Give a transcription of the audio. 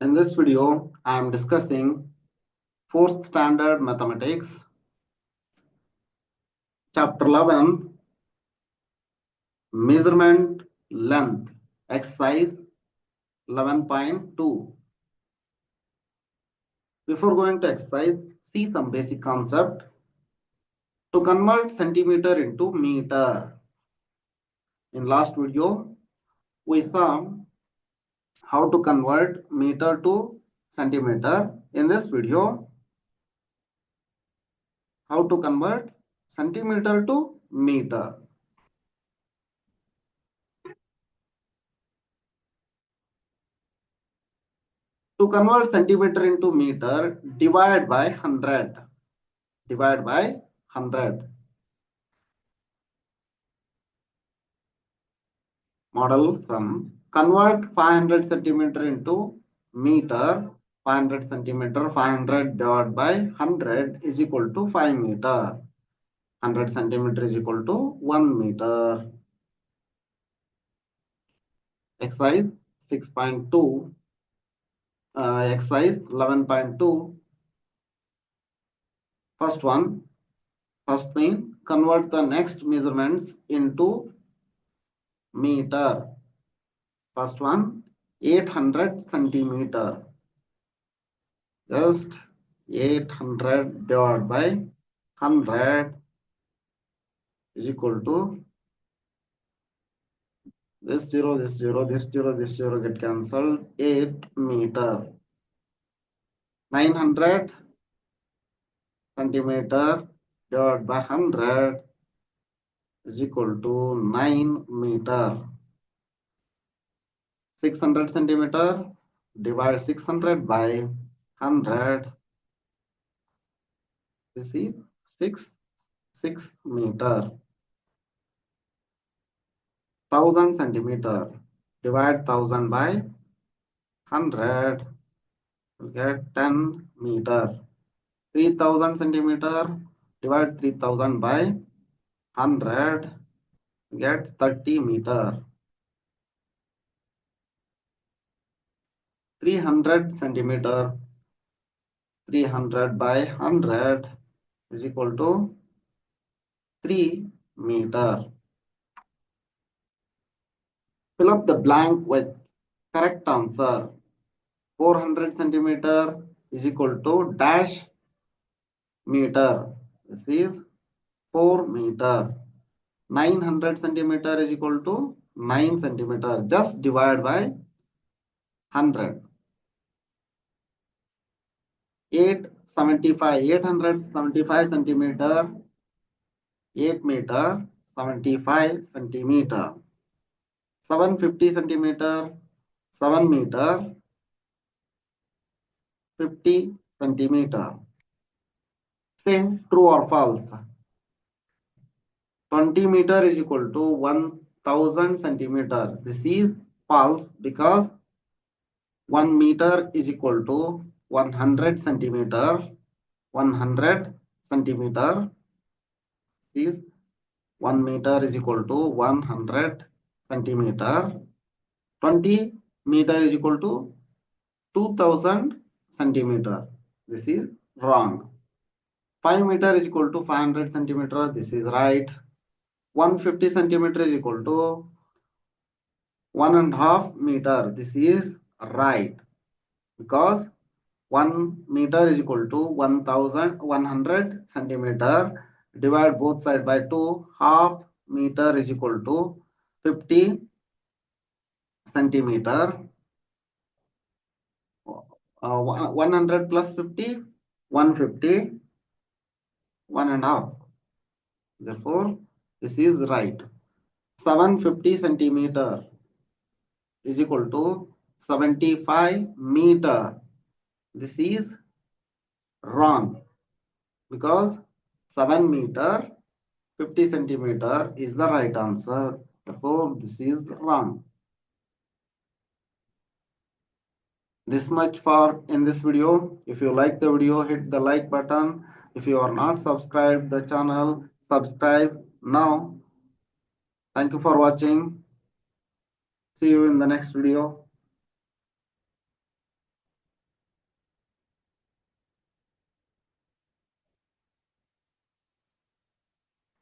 In this video, I am discussing 4th standard mathematics, chapter 11, measurement length, exercise 11.2. Before going to exercise, see some basic concept. To convert centimeter into meter. In last video, we saw how to convert meter to centimeter. In this video, how to convert centimeter to meter. To convert centimeter into meter, divide by 100. Divide by 100. Model sum. Convert 500 centimeter into meter. 500 centimeter, 500 divided by 100 is equal to 5 meter. 100 centimeter is equal to 1 meter. Exercise 6.2. Exercise 11.2. First one. First mean convert the next measurements into meter. First one 800 centimeter. Just 800 divided by 100 is equal to this 0, this 0, this 0, this 0 get cancelled. 8 meter. 900 centimeter divided by 100 is equal to 9 meter. 600 centimeter, divide 600 by 100. This is 6 meter. 1000 centimeter, divide 1000 by 100, you get 10 meter. 3000 centimeter, divide 3000 by 100, you get 30 meter. 300 centimeter, 300 by 100 is equal to 3 meter. Fill up the blank with correct answer. 400 centimeter is equal to dash meter. This is 4 meter. 900 centimeter is equal to 9 centimeter. Just divide by 100. 875 centimeter, 8 meter, 75 centimeter. 750 centimeter, 7 meter, 50 centimeter. Say true or false. 20 meter is equal to 1000 centimeter. This is false because 1 meter is equal to 100 centimeter. 100 centimeter is 1 meter is equal to 100 centimeter. 20 meter is equal to 2000 centimeter. This is wrong. 5 meter is equal to 500 centimeter. This is right. 150 centimeter is equal to 1.5 meter. This is right because 1 meter is equal to 1100 centimeter. Divide both sides by 2. Half meter is equal to 50 centimeter. 100 plus 50, 150, 1.5. Therefore, this is right. 750 centimeter is equal to 75 meter. This is wrong because 7 meter 50 centimeter is the right answer. Therefore, this is wrong. This much for in this video. If you like the video, hit the like button. If you are not subscribed the channel, subscribe now. Thank you for watching. See you in the next video.